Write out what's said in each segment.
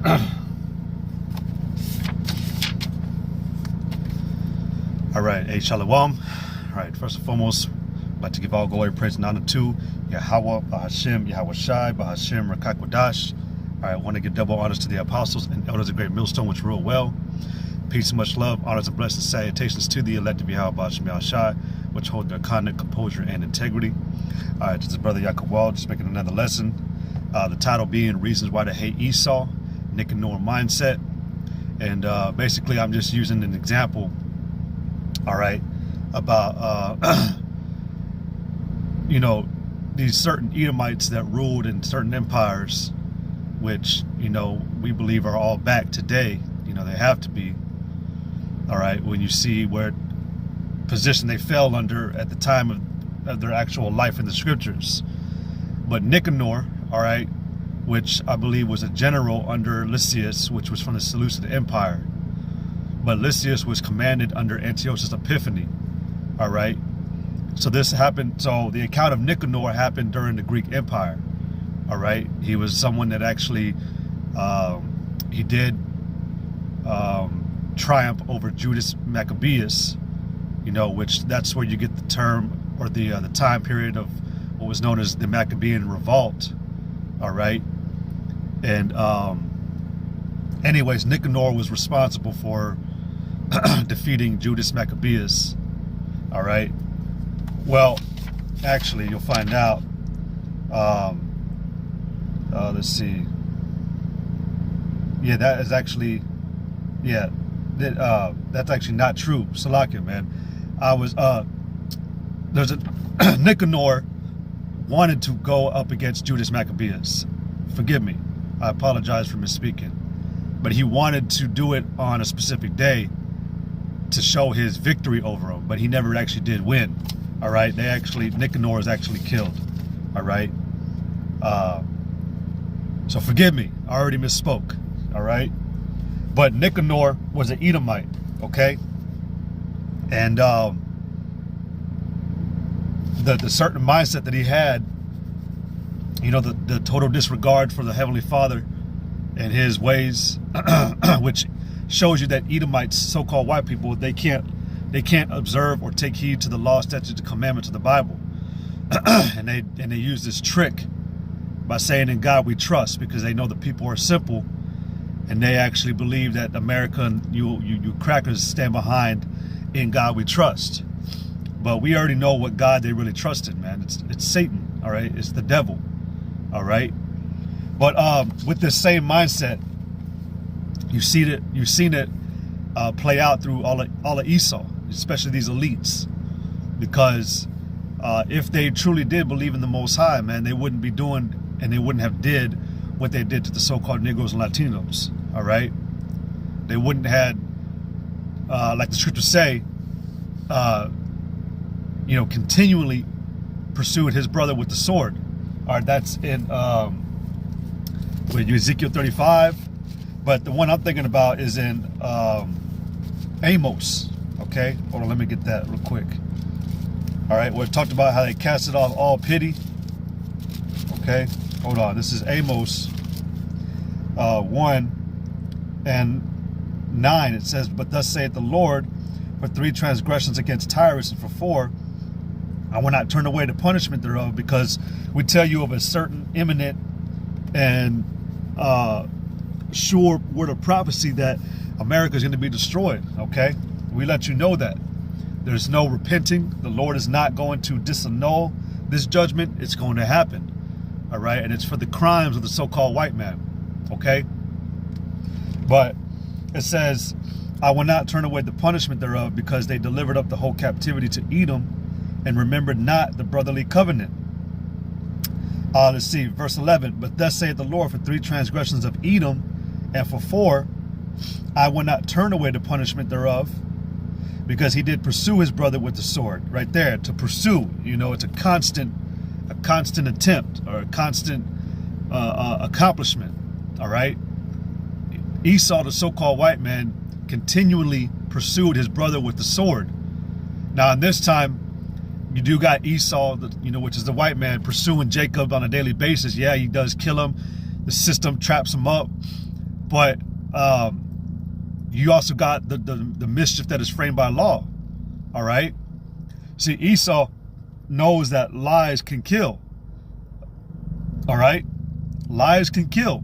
All right, hey, shalom. All right, first and foremost, I'd like to give all glory, praise, and honor to Yahweh, Bahashem, Yahweh Shai, Bahashem, Rakakwadash. All right, I want to give double honors to the apostles and elders of Great Millstone, which rule well. Peace and much love, honors and blessings, salutations to the elect of Yahweh, Bahashem, Yahweh Shai, which hold their conduct, composure, and integrity. All right, this is Brother Yaakov, just making another lesson. The title being Reasons Why to Hate Esau, Nicanor Mindset. And basically, I'm just using an example, all right, about, you know, these certain Edomites that ruled in certain empires, which, you know, we believe are all back today. You know, they have to be, all right, when you see where position they fell under at the time of their actual life in the scriptures. But Nicanor, all right, which I believe was a general under Lysias, which was from the Seleucid Empire. But Lysias was commanded under Antiochus Epiphanes, all right? So this happened, so the account of Nicanor happened during the Greek Empire, all right? He was someone that actually, he did triumph over Judas Maccabeus, you know, which that's where you get the term or the time period of what was known as the Maccabean Revolt, all right? And anyways, Nicanor was responsible for defeating Judas Maccabeus, all right? Well, actually, you'll find out, let's see, yeah, that is actually, yeah, that's actually not true. Salakia, man. There's a Nicanor wanted to go up against Judas Maccabeus. Forgive me, I apologize for misspeaking, but he wanted to do it on a specific day to show his victory over him, but he never actually did win. All right, Nicanor is actually killed. All right, so forgive me, I already misspoke. All right, but Nicanor was an Edomite, okay, and the certain mindset that he had, you know, the total disregard for the Heavenly Father and his ways, which shows you that Edomites, so-called white people, they can't observe or take heed to the law, statutes, and commandments of the Bible. and they use this trick by saying in God we trust, because they know the people are simple, and they actually believe that America and you crackers stand behind in God we trust. But we already know what God they really trusted, man. It's Satan, all right? It's the devil, all right? But with this same mindset, you've seen it play out through all of Esau, especially these elites, because if they truly did believe in the Most High, man, they wouldn't be doing, and they wouldn't have did what they did to the so-called Negroes and Latinos, all right? They wouldn't have, like the scriptures say, you know, continually pursued his brother with the sword. All right, that's in Ezekiel 35. But the one I'm thinking about is in Amos. Okay, hold on, let me get that real quick. All right, where it talked about how they casted off all pity. Okay, hold on. This is Amos 1:9. It says, "But thus saith the Lord, for 3 transgressions against Tyrus, and for 4, I will not turn away the punishment thereof, because we tell you of a certain imminent and sure word of prophecy that America is going to be destroyed." Okay, we let you know that there's no repenting. The Lord is not going to disannul this judgment. It's going to happen, all right? And it's for the crimes of the so-called white man, okay? But it says, "I will not turn away the punishment thereof, because they delivered up the whole captivity to Edom, and remembered not the brotherly covenant." Let's see, verse 11. "But thus saith the Lord, for 3 transgressions of Edom, and for 4, I will not turn away the punishment thereof, because he did pursue his brother with the sword." Right there, to pursue, you know, it's a constant attempt, or a constant accomplishment, all right? Esau, the so-called white man, continually pursued his brother with the sword. Now, in this time, you do got Esau, you know, which is the white man, pursuing Jacob on a daily basis. Yeah, he does kill him. The system traps him up, But you also got the mischief that is framed by law. All right. See, Esau knows that lies can kill. All right. Lies can kill.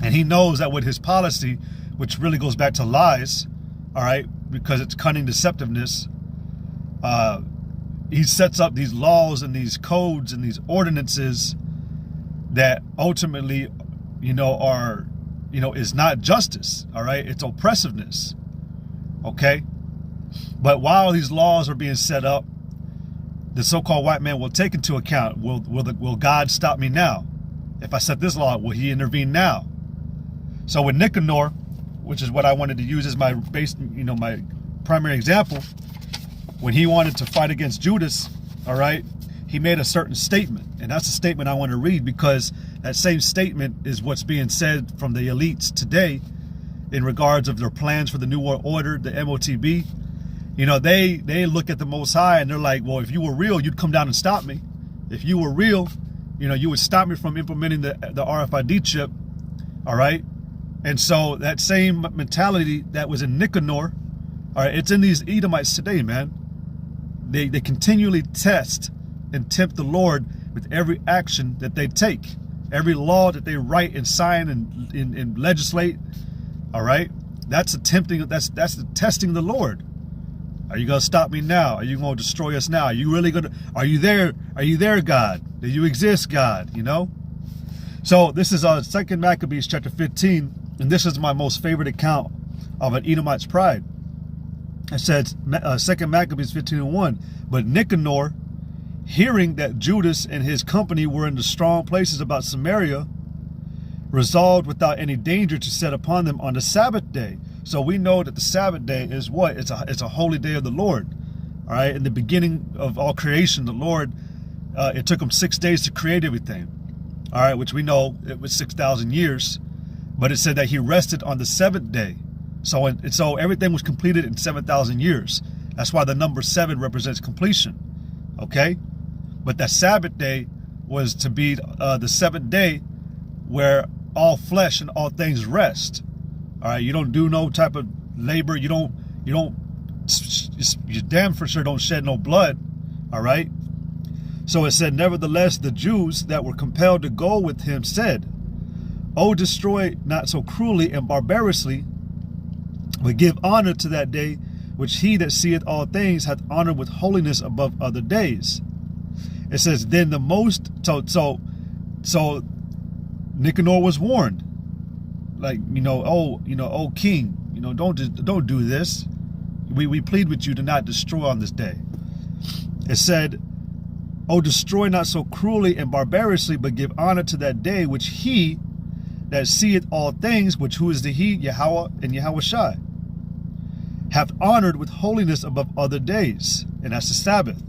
And he knows that with his policy, which really goes back to lies, all right, because it's cunning deceptiveness, he sets up these laws and these codes and these ordinances that ultimately, are, is not justice, all right? It's oppressiveness, okay? But while these laws are being set up, the so-called white man will take into account, will God stop me now? If I set this law, will he intervene now? So with Nicanor, which is what I wanted to use as my base, my primary example, when he wanted to fight against Judas, all right, he made a certain statement. And that's a statement I want to read, because that same statement is what's being said from the elites today in regards of their plans for the New World Order, the MOTB. They look at the Most High and they're like, well, if you were real, you'd come down and stop me. If you were real, you would stop me from implementing the RFID chip, all right? And so that same mentality that was in Nicanor, all right, it's in these Edomites today, man. They continually test and tempt the Lord with every action that they take, every law that they write and sign and legislate. All right, that's attempting. That's the testing the Lord. Are you gonna stop me now? Are you gonna destroy us now? Are you really gonna? Are you there? Are you there, God? Do you exist, God? So this is 2 Maccabees chapter 15, and this is my most favorite account of an Edomite's pride. It says 2 Maccabees 15:1. But Nicanor, hearing that Judas and his company were in the strong places about Samaria, resolved without any danger to set upon them on the Sabbath day. So we know that the Sabbath day is what? It's a holy day of the Lord. All right. In the beginning of all creation, the Lord, it took him 6 days to create everything. All right. Which we know it was 6,000 years. But it said that he rested on the seventh day. So everything was completed in 7,000 years. That's why the number 7 represents completion. Okay. But that Sabbath day was to be the seventh day where all flesh and all things rest. All right, you don't do no type of labor. You damn for sure don't shed no blood. All right. So it said, nevertheless, the Jews that were compelled to go with him said, "Oh, destroy not so cruelly and barbarously, but give honor to that day which he that seeth all things hath honored with holiness above other days." It says, then the most, so Nicanor was warned, like, oh king, don't do this. We plead with you to not destroy on this day. It said, "Oh, destroy not so cruelly and barbarously, but give honor to that day which he that seeth all things, which who is the he, Yahweh and Yahushai, hath honored with holiness above other days." And that's the Sabbath,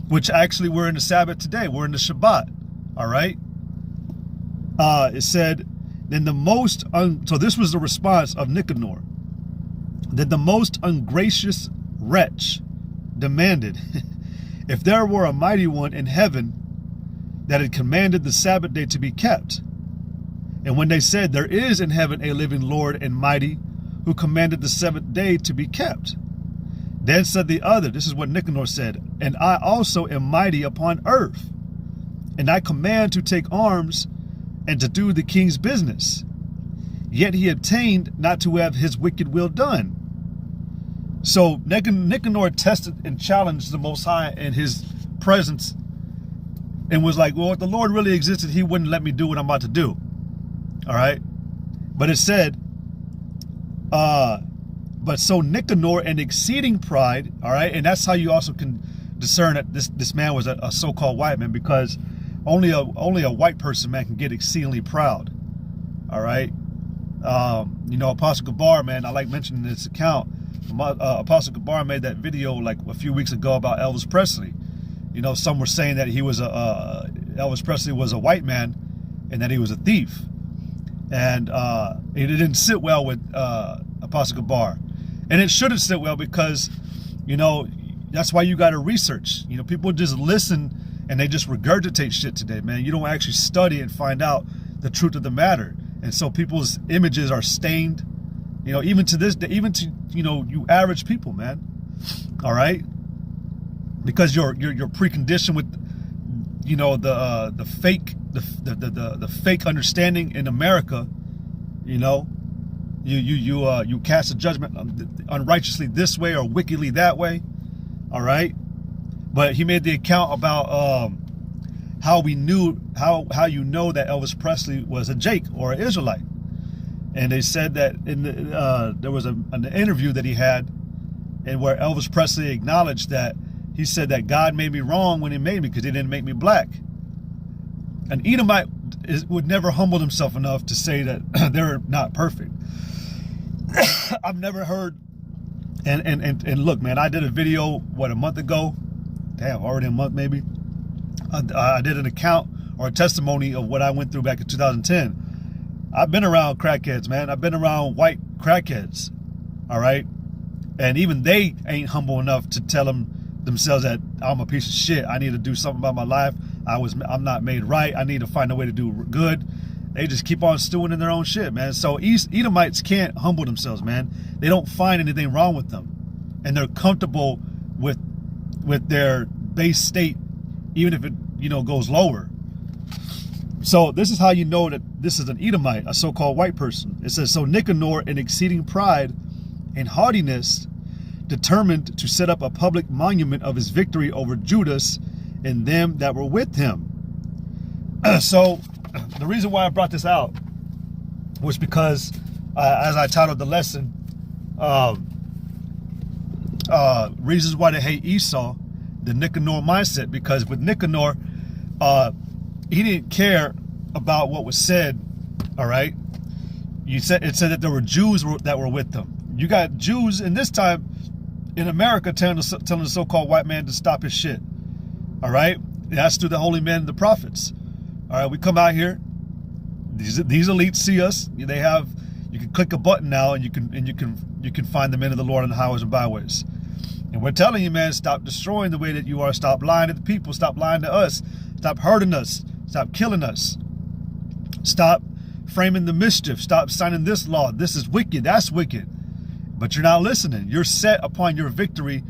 which actually we're in the Sabbath today. We're in the Shabbat. All right. It said, then the most, so this was the response of Nicanor. Then the most ungracious wretch demanded, if there were a mighty one in heaven that had commanded the Sabbath day to be kept. And when they said, there is in heaven a living Lord and mighty, who commanded the seventh day to be kept. Then said the other, this is what Nicanor said, and I also am mighty upon earth, and I command to take arms and to do the king's business. Yet he obtained not to have his wicked will done. So Nicanor tested and challenged the Most High in his presence and was like, well, if the Lord really existed, he wouldn't let me do what I'm about to do. All right. But it said, but so Nicanor in exceeding pride, all right, and that's how you also can discern that this man was a so-called white man, because only a white person, man, can get exceedingly proud. All right. Apostle Gabar, man, I like mentioning this account. Apostle Gabar made that video like a few weeks ago about Elvis Presley. Some were saying that he was Elvis Presley was a white man and that he was a thief. And it didn't sit well with Apostle Gabar. And it shouldn't sit well because, that's why you got to research. People just listen and they just regurgitate shit today, man. You don't actually study and find out the truth of the matter. And so people's images are stained, you know, even to this day, even to, you know, you average people, man. All right. Because you're preconditioned with, you know, the fake understanding in America. You know, you cast a judgment unrighteously this way or wickedly that way. All right. But he made the account about how you know that Elvis Presley was a Jake or an Israelite. And they said that there was an interview that he had, and where Elvis Presley acknowledged that he said that God made me wrong when he made me because he didn't make me black. An Edomite would never humble himself enough to say that they're not perfect. I've never heard, and look, man, I did a video, a month ago? Damn, already a month maybe. I did an account or a testimony of what I went through back in 2010. I've been around crackheads, man. I've been around white crackheads, all right? And even they ain't humble enough to tell themselves that I'm a piece of shit. I need to do something about my life. I'm not made right. I need to find a way to do good. They just keep on stewing in their own shit, man. So Edomites can't humble themselves, man. They don't find anything wrong with them. And they're comfortable with their base state, even if it, you know, goes lower. So this is how you know that this is an Edomite, a so-called white person. It says, so Nicanor, in exceeding pride and haughtiness, determined to set up a public monument of his victory over Judas and them that were with him. So the reason why I brought this out was because, as I titled the lesson, reasons why they hate Esau, the Nicanor mindset. Because with Nicanor, he didn't care about what was said. All right, it said that there were Jews that were with them. You got Jews in this time in America telling the so-called white man to stop his shit. All right, that's through the holy men and the prophets. All right, we come out here. These elites see us. You can click a button now, and you can find the men of the Lord on the highways and byways. And we're telling you, man, stop destroying the way that you are. Stop lying to the people. Stop lying to us. Stop hurting us. Stop killing us. Stop framing the mischief. Stop signing this law. This is wicked. That's wicked. But you're not listening. You're set upon your victory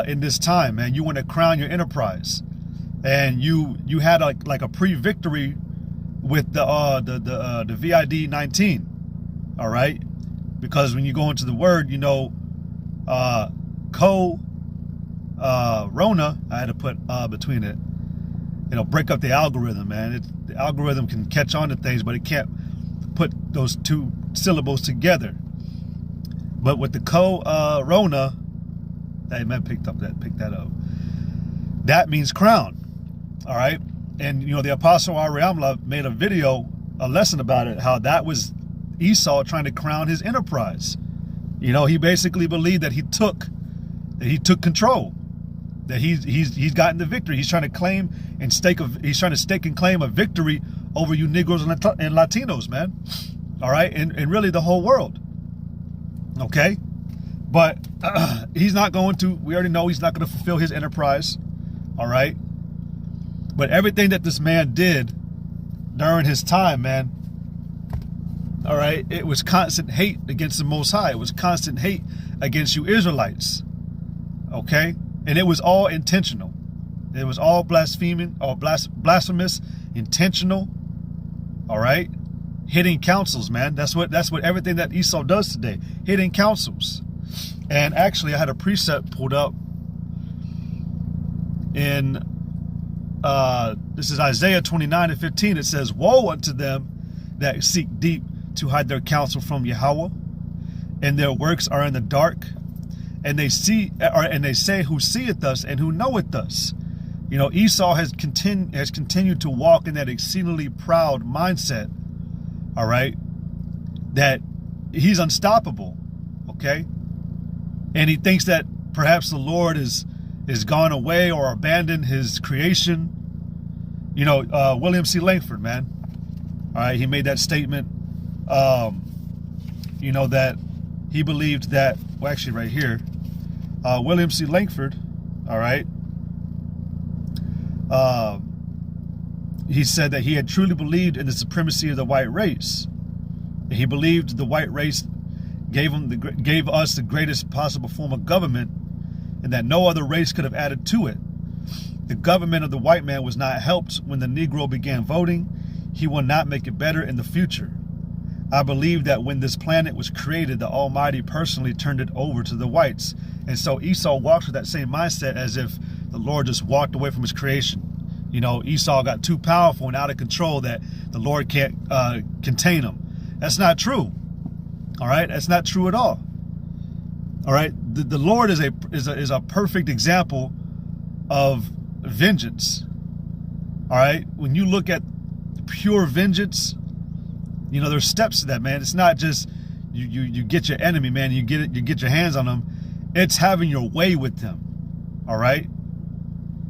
in this time, man. You want to crown your enterprise, and you had like a pre-victory with the VID 19. All right, because when you go into the word, you know, Rona, I had to put between it. You know, break up the algorithm, man. The algorithm can catch on to things, but it can't put those two syllables together. But with the Rona, that man picked that up. That means crown. All right, and you know the Apostle Ariamla made a lesson about it, how that was Esau trying to crown his enterprise. You know, he basically believed that he took control, that he's gotten the victory. He's trying to claim and stake and claim a victory over you Negroes and Latinos, man. All right, and really the whole world. Okay, but he's not going to. We already know he's not going to fulfill his enterprise. All right, but everything that this man did during his time, man. All right, it was constant hate against the Most High. It was constant hate against you Israelites. Okay, and it was all intentional. It was all blaspheming or blasphemous, intentional. All right, hitting councils, man. That's what everything that Esau does today. Hitting councils. And actually, I had a precept pulled up in this is Isaiah 29:15. It says, "Woe unto them that seek deep to hide their counsel from Yahweh, and their works are in the dark, and they say, who seeth us and who knoweth us?" You know, Esau has continued to walk in that exceedingly proud mindset. All right, that he's unstoppable. Okay, and he thinks that perhaps the Lord is gone away or abandoned his creation. You know, William C. Langford, man. All right, he made that statement. You know, that he believed that, well, actually right here, William C. Langford, all right, he said that he had truly believed in the supremacy of the white race. He believed the white race gave us the greatest possible form of government, and that no other race could have added to it. The government of the white man was not helped when the Negro began voting. He will not make it better in the future. I believe that when this planet was created, the Almighty personally turned it over to the whites. And so Esau walks with that same mindset as if the Lord just walked away from his creation. You know, Esau got too powerful and out of control that the Lord can't contain him. That's not true. All right, that's not true at all. All right, the Lord is a perfect example of vengeance. All right, when you look at pure vengeance, you know, there's steps to that, man. It's not just you get your enemy, man. You get your hands on them. It's having your way with them. All right.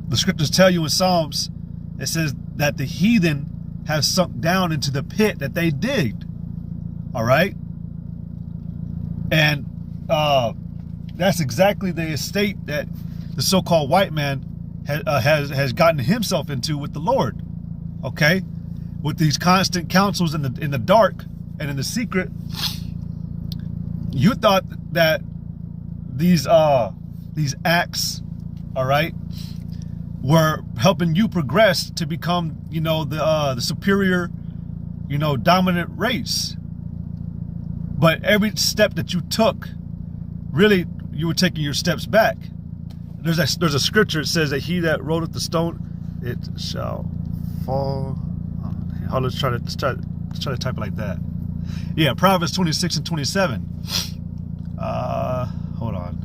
The scriptures tell you in Psalms, it says that the heathen have sunk down into the pit that they digged. All right. And that's exactly the estate that the so-called white man has gotten himself into with the Lord. Okay. With these constant counsels in the dark and in the secret, you thought that these acts, all right, were helping you progress to become, you know, the superior, you know, dominant race. But every step that you took, really, you were taking your steps back. There's a scripture that says that he that rolleth the stone, it shall fall. Oh, let's try to type it like that. Yeah, Proverbs 26 and 27. Hold on.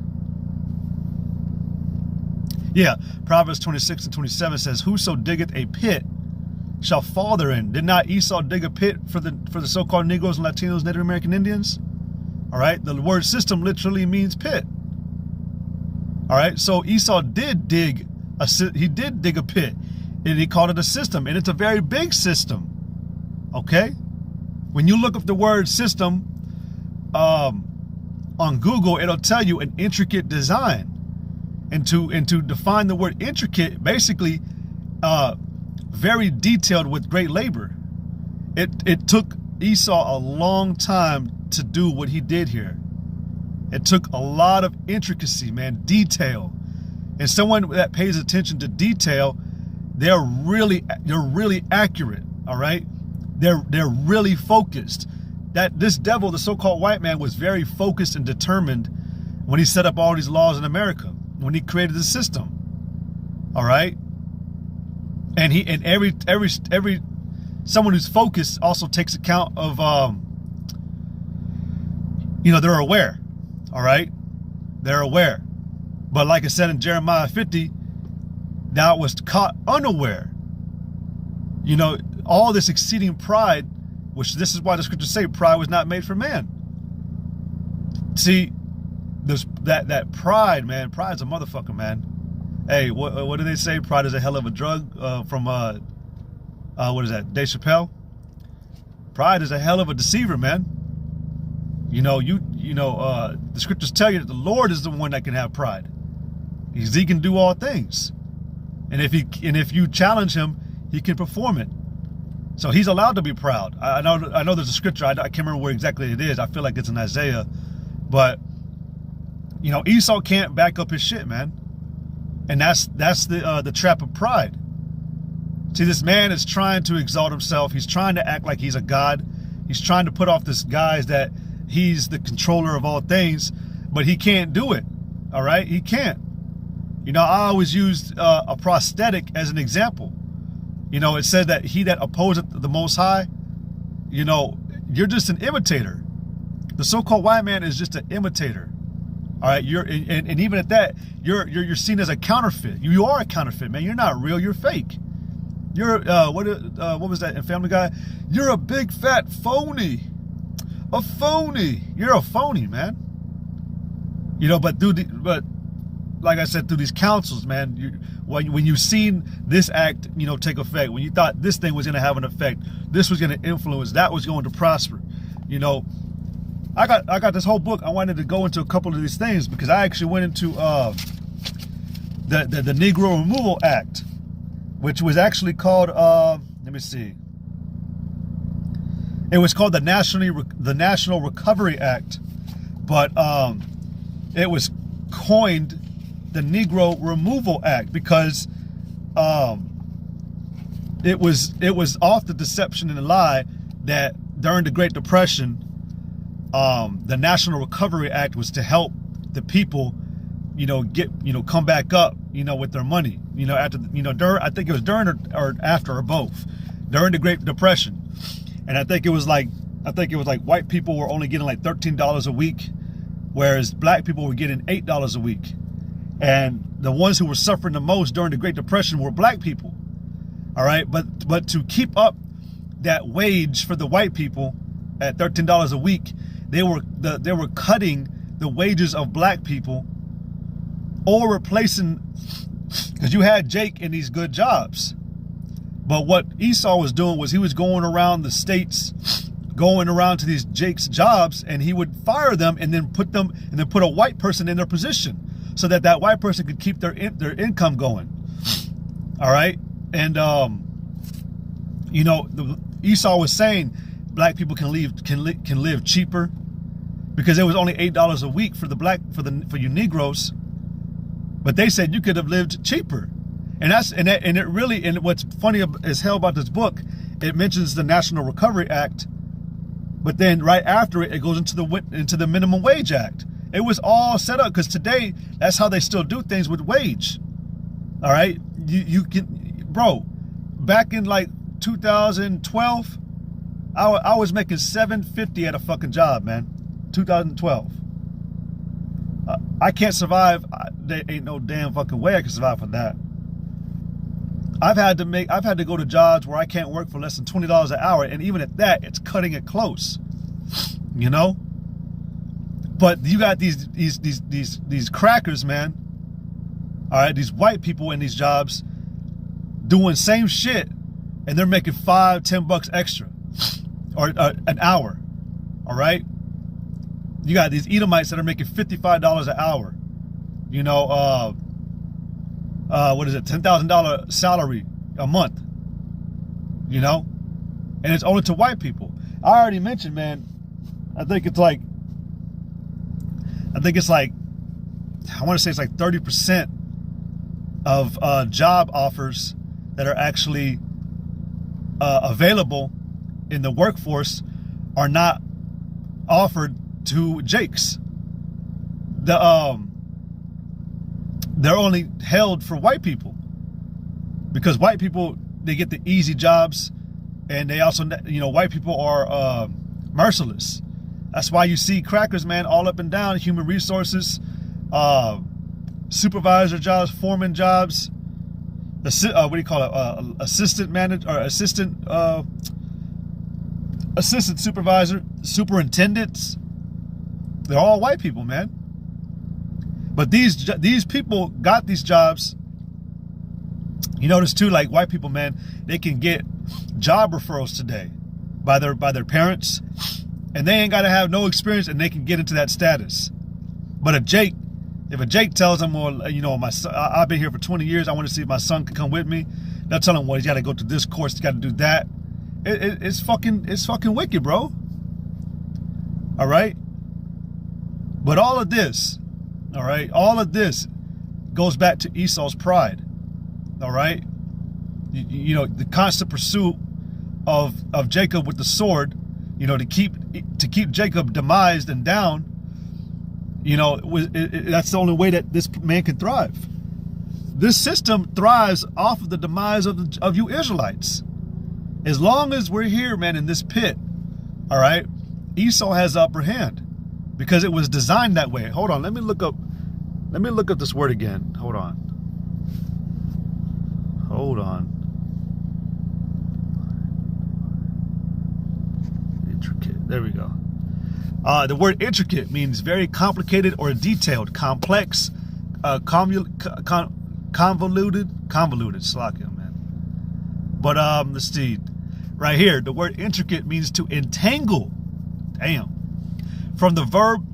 Yeah, Proverbs 26 and 27 says, "Whoso diggeth a pit shall fall therein." Did not Esau dig a pit for the so-called Negroes and Latinos, Native American Indians? All right, the word system literally means pit. All right, so Esau did dig a pit, and he called it a system, and it's a very big system. Okay, when you look up the word system on Google, it'll tell you an intricate design. And to define the word intricate, basically very detailed with great labor. It took Esau a long time to do what he did here. It took a lot of intricacy, man, detail. And someone that pays attention to detail, they're really accurate, all right? They're really focused. That this devil, the so-called white man, was very focused and determined when he set up all these laws in America, when he created the system. All right? And every someone who's focused also takes account of you know, they're aware. All right? They're aware. But like I said in Jeremiah 50, thou wast caught unaware. You know, all this exceeding pride, which this is why the scriptures say pride was not made for man. See, that pride, man, pride's a motherfucker, man. Hey, what do they say? Pride is a hell of a drug from what is that, Dave Chappelle? Pride is a hell of a deceiver, man. You know, the scriptures tell you that the Lord is the one that can have pride. He can do all things. And if you challenge him, he can perform it. So he's allowed to be proud. I know there's a scripture. I can't remember where exactly it is. I feel like it's in Isaiah. But, you know, Esau can't back up his shit, man. And that's the trap of pride. See, this man is trying to exalt himself. He's trying to act like he's a god. He's trying to put off this guise that he's the controller of all things. But he can't do it. All right? He can't. You know, I always used a prosthetic as an example. You know, it said that he that opposeth the Most High, you know, you're just an imitator. The so-called white man is just an imitator. All right, and even at that, you're seen as a counterfeit. You are a counterfeit, man. You're not real. You're fake. You're what was that in Family Guy? You're a big fat phony. A phony. You're a phony, man. You know, but like I said, through these counsels, man, when you've seen this act, you know, take effect, when you thought this thing was going to have an effect, this was going to influence, that was going to prosper, you know, I got this whole book. I wanted to go into a couple of these things because I actually went into the Negro Removal Act, which was actually called, let me see. It was called the National Recovery Act, but it was coined the Negro Removal Act because it was off the deception and the lie that during the Great Depression, the National Recovery Act was to help the people, come back up, with their money, after, during, I think it was during or after or both, during the Great Depression. And I think it was like white people were only getting like $13 a week, whereas black people were getting $8 a week. And the ones who were suffering the most during the Great Depression were black people. All right, but to keep up that wage for the white people at $13 a week, they were cutting the wages of black people or replacing, because you had Jake in these good jobs. But what Esau was doing was he was going around the states, going around to these Jake's jobs, and he would fire them and then put a white person in their position so that white person could keep their income going. All right. And, Esau was saying black people can live cheaper because it was only $8 a week for you Negroes. But they said you could have lived cheaper. And what's funny as hell about this book, it mentions the National Recovery Act, but then right after it goes into the Minimum Wage Act. It was all set up because today that's how they still do things with wage. All right, you can, bro. Back in like 2012, I was making $750 at a fucking job, man. 2012. I can't survive. There ain't no damn fucking way I can survive for that. I've had to go to jobs where I can't work for less than $20 an hour, and even at that, it's cutting it close. But you got these crackers, man. All right, these white people in these jobs doing same shit, and they're making $5-10 extra, or an hour. All right, you got these Edomites that are making $55 an hour. What is it? $10,000 salary a month. And it's only to white people. I already mentioned, man. I think it's like I want to say it's like 30% of job offers that are actually available in the workforce are not offered to Jakes. They're only held for white people because white people, they get the easy jobs, and they also, white people are merciless. That's why you see crackers, man, all up and down, human resources, supervisor jobs, foreman jobs, what do you call it? Assistant manager or assistant supervisor, superintendents. They're all white people, man. But these people got these jobs. You notice too, like white people, man, they can get job referrals today by their parents, and they ain't got to have no experience, and they can get into that status. But if a Jake tells them, well, my son, I've been here for 20 years, I want to see if my son can come with me, they'll tell him, well, he's got to go to this course, he's got to do that. It's fucking wicked, bro. All right. But all of this goes back to Esau's pride. All right. The constant pursuit of Jacob with the sword, to keep Jacob demised and down. That's the only way that this man can thrive. This system thrives off of the demise of you Israelites. As long as we're here, man, in this pit, all right, Esau has the upper hand because it was designed that way. Hold on, let me look up this word again. Hold on. Intricate. There we go. The word intricate means very complicated or detailed, complex, convoluted. Slakia, man. But let's see. Right here, the word intricate means to entangle. Damn. From the verb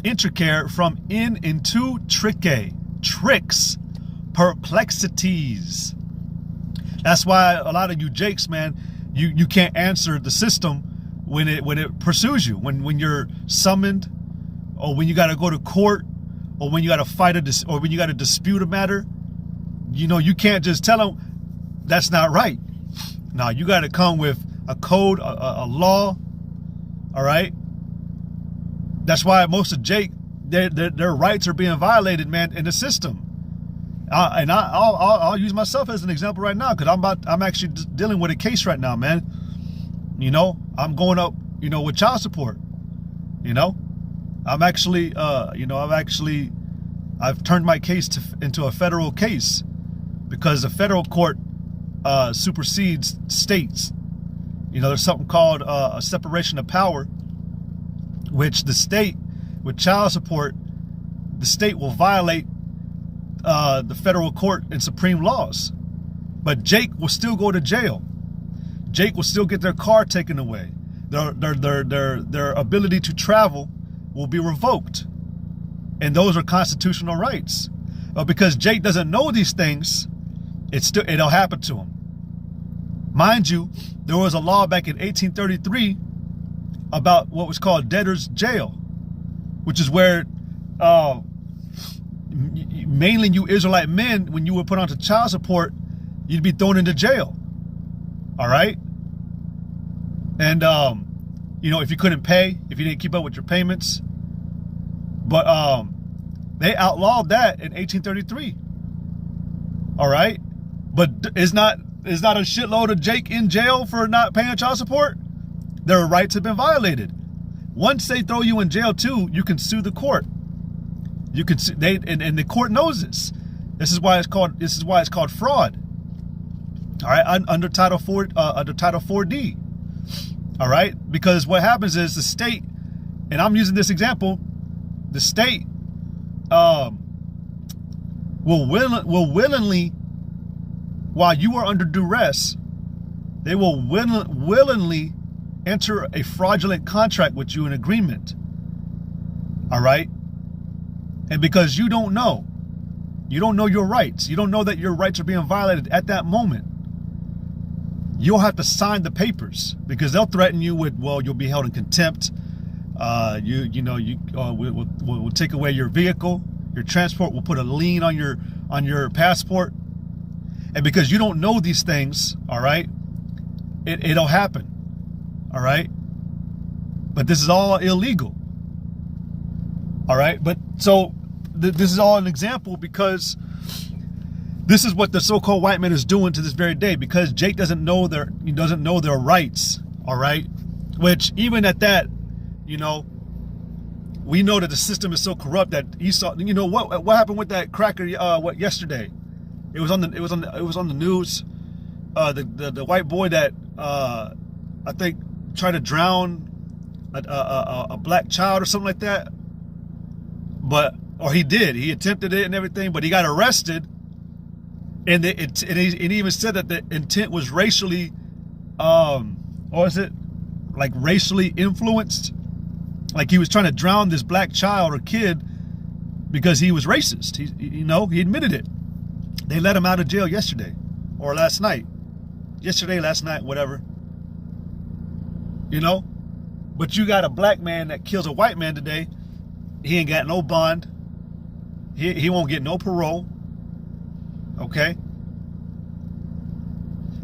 intricare, from in into trique, tricks, perplexities. That's why a lot of you Jakes, man, you can't answer the system when it pursues you, when you're summoned, or when you got to go to court, or when you got to fight or when you got to dispute a matter. You can't just tell them that's not right. Now you got to come with a code, a law. All right. That's why most of Jake, their rights are being violated, man, in the system. And I'll use myself as an example right now, because I'm actually dealing with a case right now, man. I'm going up, with child support. I'm actually, I've turned my case into a federal case, because the federal court supersedes states. There's something called a separation of power, which the state, with child support, the state will violate the federal court and supreme laws. But Jake will still go to jail. Jake will still get their car taken away. Their ability to travel will be revoked. And those are constitutional rights. But because Jake doesn't know these things, it'll happen to him. Mind you, there was a law back in 1833 about what was called debtor's jail, which is where mainly you Israelite men, when you were put onto child support, you'd be thrown into jail. All right. And, if you couldn't pay, if you didn't keep up with your payments. But they outlawed that in 1833. All right. But it's not a shitload of Jake in jail for not paying child support. Their rights have been violated. Once they throw you in jail too, you can sue the court. You can sue, and the court knows this. This is why it's called fraud. All right, under Title 4D. All right, because what happens is the state, and I'm using this example, the state will willingly, while you are under duress, they will willingly enter a fraudulent contract with you, an agreement. All right, and because you don't know your rights, you don't know that your rights are being violated at that moment, you'll have to sign the papers, because they'll threaten you with, well, you'll be held in contempt. We'll take away your vehicle, your transport. We'll put a lien on your passport. And because you don't know these things, all right, it'll happen. All right. But this is all illegal. All right. But so this is all an example, because this is what the so-called white man is doing to this very day, because Jake doesn't know their rights. All right. Which even at that, we know that the system is so corrupt that Esau, what happened with that cracker, yesterday? It was on the news. The white boy that, I think tried to drown a black child or something like that. He attempted it and everything, but he got arrested. And it even said that the intent was racially, racially influenced? Like he was trying to drown this black child or kid because he was racist. He admitted it. They let him out of jail yesterday or last night. Last night, whatever. But you got a black man that kills a white man today. He ain't got no bond. He won't get no parole. Okay.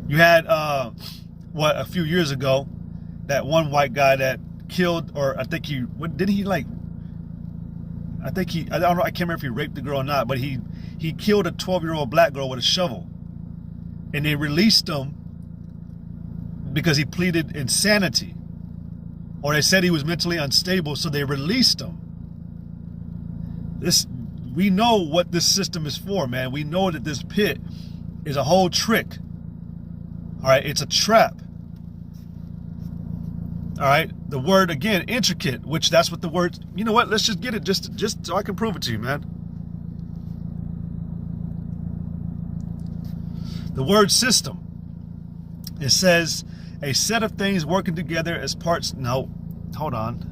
You had a few years ago, that one white guy that killed, or I think I don't know, I can't remember if he raped the girl or not, but he killed a 12-year-old black girl with a shovel. And they released him because he pleaded insanity. Or they said he was mentally unstable, so they released him. We know what this system is for, man. We know that this pit is a whole trick. All right, it's a trap. All right, the word, again, intricate, which that's what the word, you know what, let's just get it just so I can prove it to you, man. The word system, it says a set of things working together as parts. No, hold on.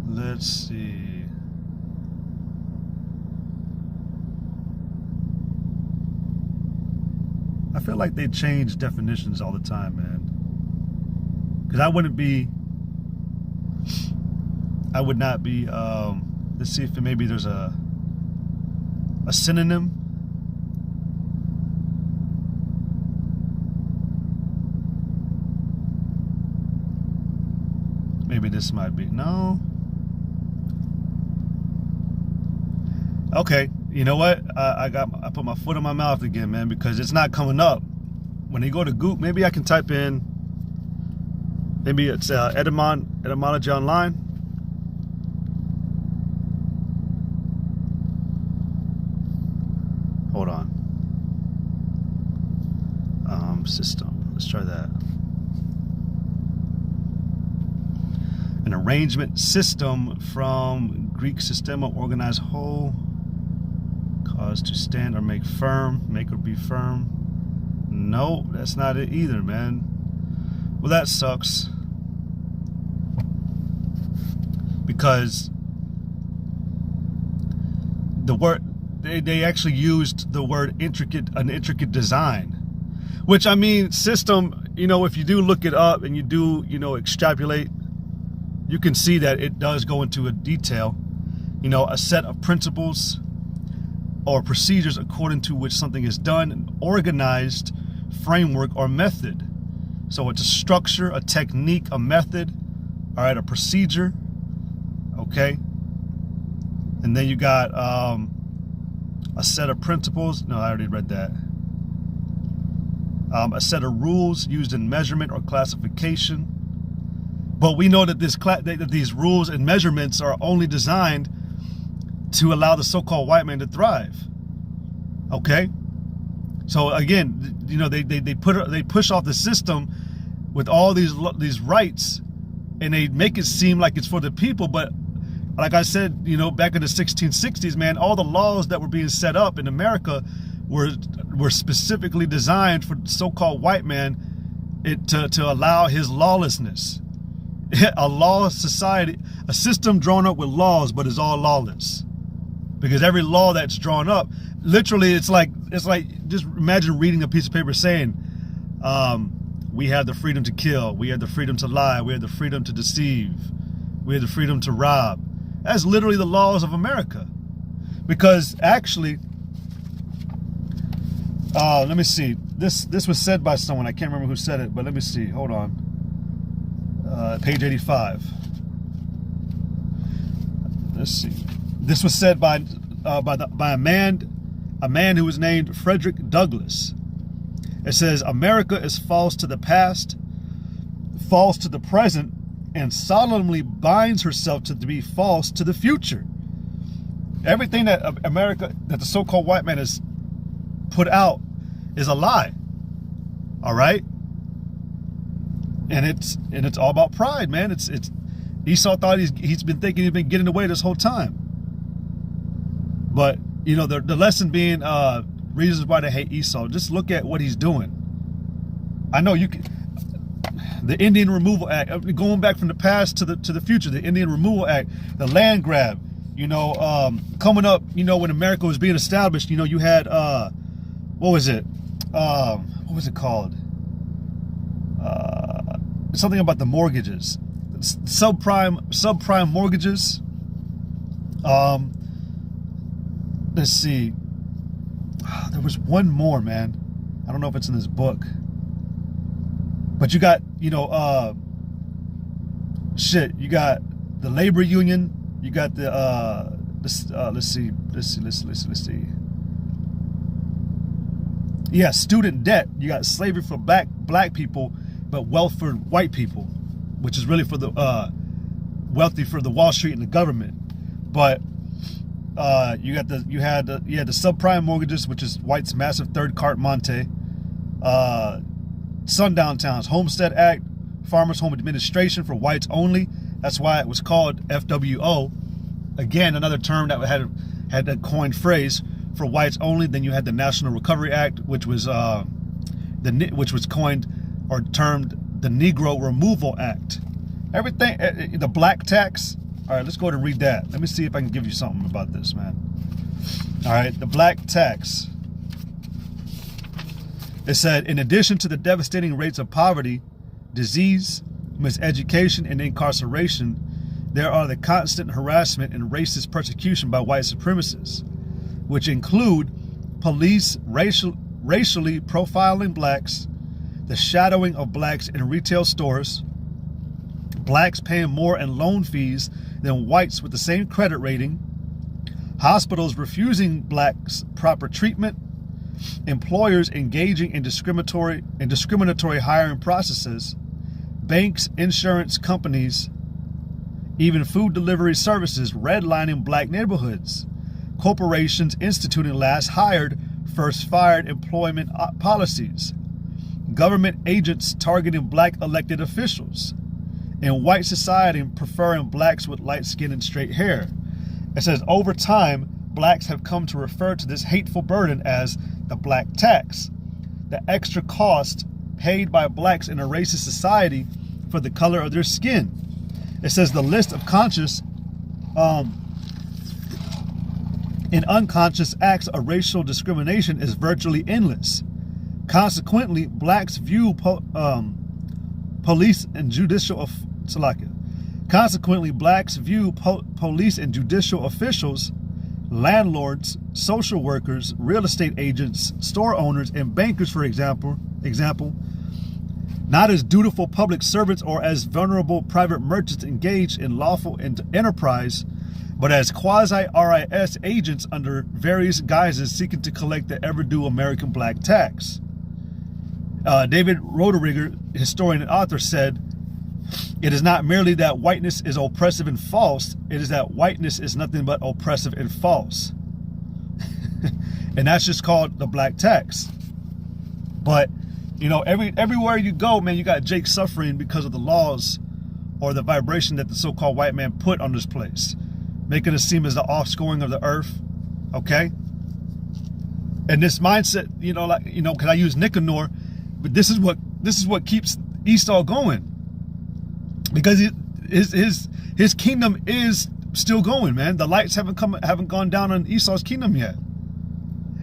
Let's see. I feel like they change definitions all the time, man. Because I would not be, let's see if maybe there's a synonym. Maybe this might be, no. Okay, you know what? I put my foot in my mouth again, man, because it's not coming up. When you go to Google, maybe I can type in, maybe it's etymology online. Hold on. System. Let's try that. An arrangement system from Greek systema, organized whole. Cause to stand or make firm, make or be firm. No, that's not it either, man. Well, that sucks. Because the word, they actually used the word an intricate design. Which, I mean, system, you know, if you do look it up and you do, you know, extrapolate, you can see that it does go into a detail. You know, a set of principles or procedures according to which something is done, an organized framework or method. So it's a structure, a technique, a method, all right, a procedure, okay? And then you got a set of principles. No, I already read that. A set of rules used in measurement or classification. But we know that that these rules and measurements are only designed to allow the so-called white man to thrive. Okay, so again, you know, they push off the system with all these rights, and they make it seem like it's for the people. But like I said, you know, back in the 1660s, man, all the laws that were being set up in America were specifically designed for so-called white man to allow his lawlessness. A law society, a system drawn up with laws, but it's all lawless. Because every law that's drawn up, literally, it's like just imagine reading a piece of paper saying, we have the freedom to kill, we have the freedom to lie, we have the freedom to deceive, we have the freedom to rob. That's literally the laws of America. Because actually, let me see. This was said by someone. I can't remember who said it, but let me see. Hold on. Page 85. Let's see. This was said by a man who was named Frederick Douglass. It says, America is false to the past, false to the present, and solemnly binds herself to be false to the future. Everything that America, that the so-called white man has put out, is a lie. All right? And it's all about pride, man. It's Esau thought he's been thinking he's been getting away this whole time. But, you know, the lesson being reasons why they hate Esau. Just look at what he's doing. I know you can. The Indian Removal Act, going back from the past to the future, the Indian Removal Act, the land grab, you know, coming up, you know, when America was being established, you know, you had, what was it called? Something about the mortgages, subprime mortgages. Let's see. There was one more, man. I don't know if it's in this book. But you got, you know, you got the labor union. You got the, let's see. Yeah, student debt. You got slavery for black people, but wealth for white people, which is really for the wealthy for the Wall Street and the government. But you had the subprime mortgages, which is white's massive third carte monte. Sundown towns, Homestead Act, Farmers Home Administration for whites only. That's why it was called FWO. Again, another term that had a coined phrase for whites only. Then you had the National Recovery Act, which was coined or termed the Negro Removal Act. Everything, the black tax. All right, let's go ahead and read that. Let me see if I can give you something about this, man. All right, the black tax. It said, in addition to the devastating rates of poverty, disease, miseducation, and incarceration, there are the constant harassment and racist persecution by white supremacists, which include police racially profiling blacks, the shadowing of blacks in retail stores, blacks paying more in loan fees than whites with the same credit rating, hospitals refusing blacks proper treatment, employers engaging in discriminatory hiring processes, banks, insurance companies, even food delivery services redlining black neighborhoods, corporations instituting last hired, first fired employment policies, government agents targeting black elected officials, and white society preferring blacks with light skin and straight hair. It says, over time, blacks have come to refer to this hateful burden as the black tax, the extra cost paid by blacks in a racist society for the color of their skin. It says the list of conscious and unconscious acts of racial discrimination is virtually endless. Consequently, blacks view police and judicial police and judicial officials, landlords, social workers, real estate agents, store owners, and bankers, for example, not as dutiful public servants or as vulnerable private merchants engaged in lawful enterprise, but as quasi-RIS agents under various guises seeking to collect the ever-due American black tax. David Roderigger, historian and author, said, "It is not merely that whiteness is oppressive and false, it is that whiteness is nothing but oppressive and false." And that's just called the black tax. But, you know, everywhere you go, man, you got Jake suffering because of the laws or the vibration that the so-called white man put on this place, making it seem as the offscoring of the earth, okay? And this mindset, you know, like, you know, because I use Nicanor, but this is what keeps Esau going, because his kingdom is still going, man. The lights haven't gone down on Esau's kingdom yet,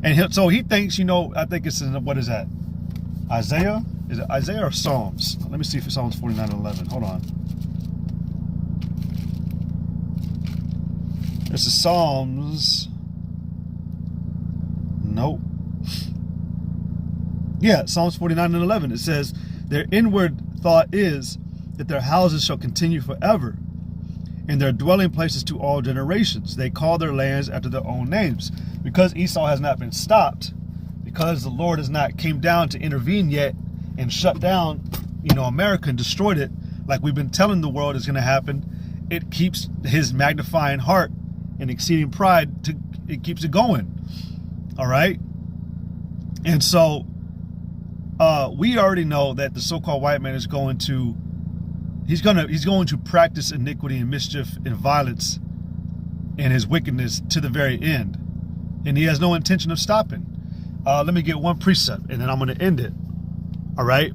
and so he thinks, you know, I think it's in, what is that? Isaiah? Is it Isaiah or Psalms? Let me see if it's Psalms 49:11. Hold on. This is Psalms. Nope. Yeah, Psalms 49:11. It says, "Their inward thought is that their houses shall continue forever, and their dwelling places to all generations. They call their lands after their own names." Because Esau has not been stopped, because the Lord has not came down to intervene yet and shut down, you know, America and destroyed it, like we've been telling the world is going to happen, it keeps his magnifying heart and exceeding pride, it keeps it going. All right. And so we already know that the so-called white man is going to practice iniquity and mischief and violence and his wickedness to the very end, and he has no intention of stopping. Let me get one precept, and then I'm going to end it. All right.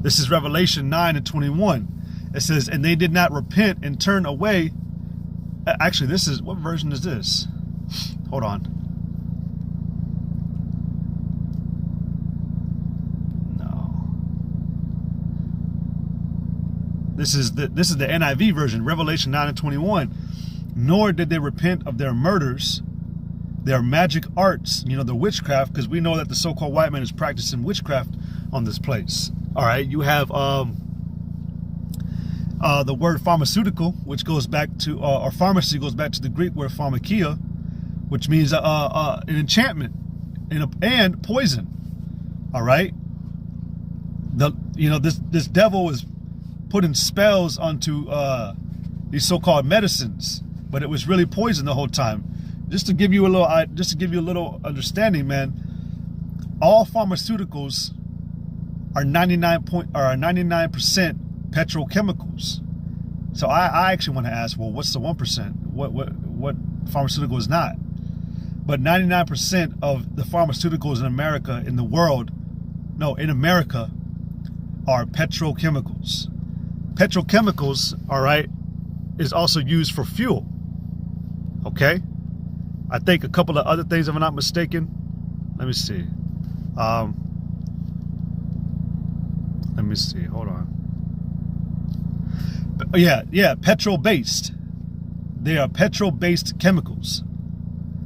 This is Revelation 9:21. It says, "And they did not repent and turn away." Actually, this is, what version is this? Hold on. No. This is the NIV version, Revelation 9:21. "Nor did they repent of their murders, their magic arts," you know, the witchcraft, because we know that the so-called white man is practicing witchcraft on this place. All right, you have the word pharmaceutical, which goes back to, or pharmacy goes back to the Greek word pharmakia, which means an enchantment and poison. All right, this devil is putting spells onto these so-called medicines, but it was really poison the whole time. Just to give you a little understanding, man, all pharmaceuticals are 99% petrochemicals. So I actually want to ask, well, what's the 1%? What pharmaceutical is not? But 99% of the pharmaceuticals in America, in America, are petrochemicals. petrochemicals, all right, is also used for fuel. Okay? I think a couple of other things, if I'm not mistaken. Let me see. Let me see. Hold on. Yeah, petrol-based. They are petrol-based chemicals.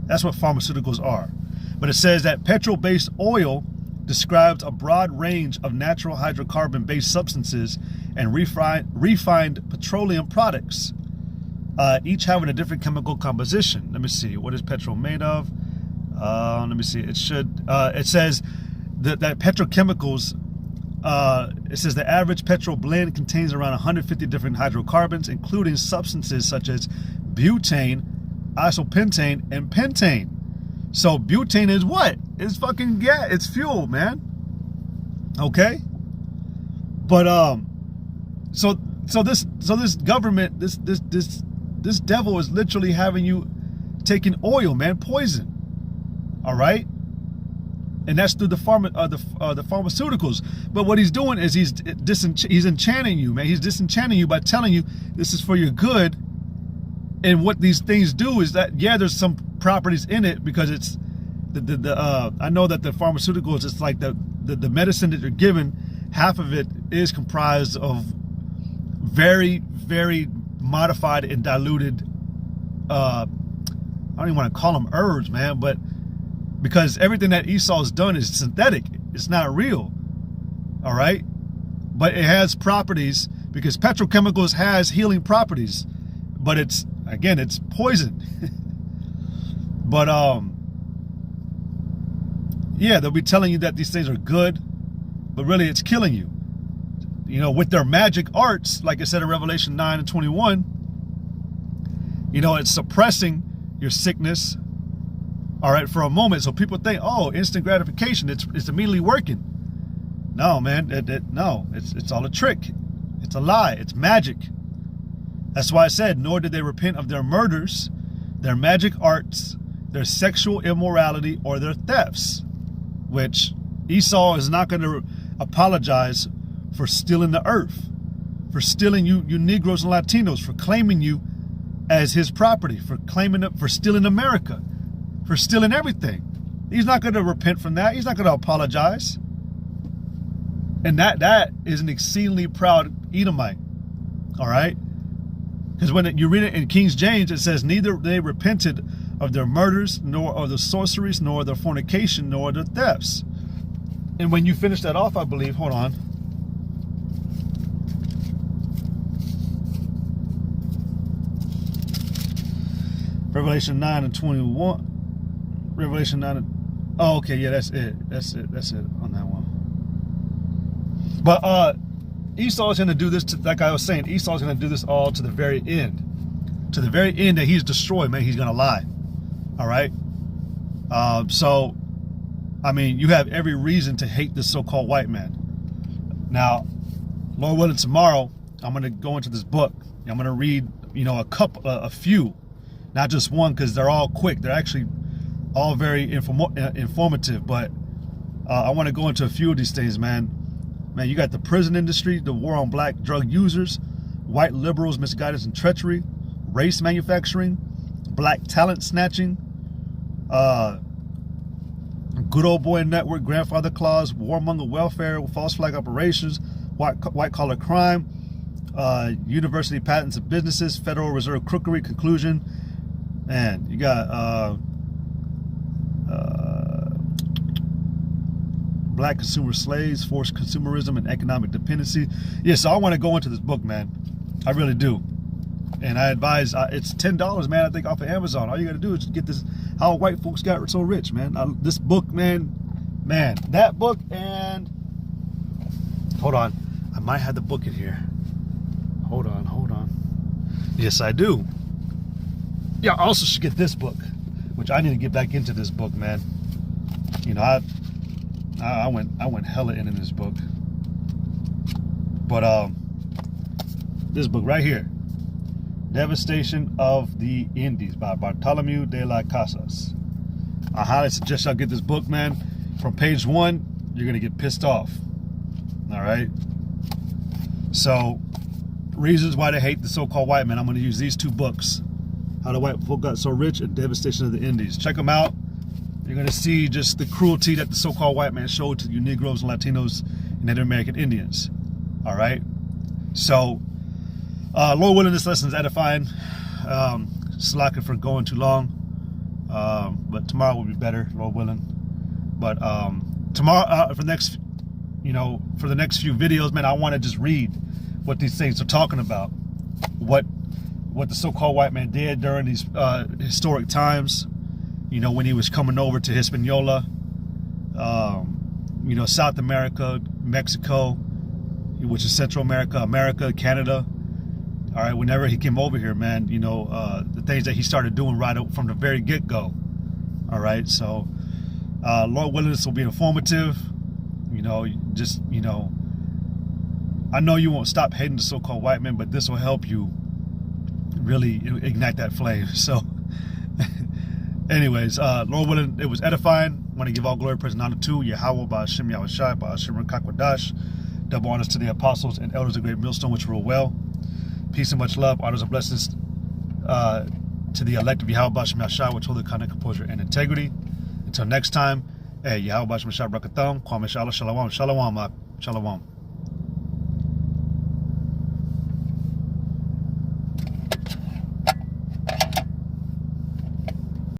That's what pharmaceuticals are. But it says that petrol-based oil describes a broad range of natural hydrocarbon-based substances and refined petroleum products, each having a different chemical composition. Let me see. What is petrol made of? Let me see. It says that petrochemicals, it says the average petrol blend contains around 150 different hydrocarbons, including substances such as butane, isopentane, and pentane. So butane is what? It's fucking gas. It's fuel, man. Okay? But so this government, this devil is literally having you taking oil, man, poison. All right? And that's through the pharmaceuticals. But what he's doing is he's enchanting you, man. He's disenchanting you by telling you this is for your good. And what these things do is that, yeah, there's some properties in it, because it's I know that the pharmaceuticals, it's like the medicine that you're given, half of it is comprised of very, very modified and diluted, I don't even want to call them herbs, man, but because everything that Esau's done is synthetic. It's not real. All right? But it has properties, because petrochemicals has healing properties, but it's poison. But yeah, they'll be telling you that these things are good, but really it's killing you. You know, with their magic arts, like I said in Revelation 9 and 21, you know, it's suppressing your sickness, all right, for a moment. So people think, oh, instant gratification, it's immediately working. No, man, no, it's all a trick. It's a lie. It's magic. That's why I said, nor did they repent of their murders, their magic arts, their sexual immorality, or their thefts, which Esau is not going to apologize for stealing the earth, for stealing you Negroes and Latinos, for claiming you as his property, for stealing America, for stealing everything. He's not going to repent from that. He's not going to apologize. And that is an exceedingly proud Edomite. All right? Because when you read it in King James, it says, neither they repented of their murders, nor of the sorceries, nor their fornication, nor their thefts. And when you finish that off, I believe, hold on. Revelation 9 and 21. Revelation 9 and, oh, okay, yeah, that's it on that one. But Esau's going to do this, like I was saying, Esau's going to do this all to the very end. To the very end that he's destroyed, man, he's going to lie. All right? So, I mean, you have every reason to hate this so-called white man. Now, Lord willing, tomorrow, I'm going to go into this book. I'm going to read, you know, a few. Not just one, because they're all quick. They're actually all very informative. But I want to go into a few of these things, man. Man, you got the prison industry, the war on black drug users, white liberals, misguidance and treachery, race manufacturing, black talent snatching, good old boy network, grandfather clause, warmonger welfare, false flag operations, white collar crime, university patents of businesses, Federal Reserve crookery, conclusion, and you got black consumer slaves, forced consumerism, and economic dependency. Yeah, so I want to go into this book, man. I really do. And I advise, it's $10, man, I think, off of Amazon. All you got to do is get this, How White Folks Got So Rich, man. This book, man, that book, and hold on. I might have the book in here. Hold on. Yes, I do. Yeah, I also should get this book, which I need to get back into this book, man. You know, I went hella in this book. But this book right here, Devastation of the Indies by Bartholomew de las Casas. I highly suggest y'all get this book, man. From page 1, you're gonna get pissed off. All right. So reasons why they hate the so-called white man. I'm going to use these two books, How the White Folk Got So Rich and Devastation of the Indies. Check them out. You're going to see just the cruelty that the so-called white man showed to you Negroes and Latinos and Native American Indians. All right? So, Lord willing, this lesson is edifying. Slacking for going too long. But tomorrow will be better, Lord willing. But tomorrow, for the next few videos, man, I want to just read what these things are talking about. What the so-called white man did during these historic times. You know, when he was coming over to Hispaniola, you know, South America, Mexico, which is Central America, America, Canada. All right, whenever he came over here, man, you know, the things that he started doing right from the very get-go. All right, so Lord willing, this will be informative. You know, just, you know, I know you won't stop hating the so-called white man, but this will help you really ignite that flame. So anyways, Lord willing, it was edifying. I want to give all glory, praise, and honor to Yahweh, Ba'ashem, Yahweh Shai, Ba'ashem, Rakakwadash. Double honors to the apostles and elders of Great Millstone, which rule well. Peace and much love, honors and blessings to the elect of Yahweh, Ba'ashem, Yahshai, which hold the conduct, composure, and integrity. Until next time, Yahweh, Ba'ashem, Yahshai, Brakatham, Kwame Shalom, Shalom, Shalom, Shalom.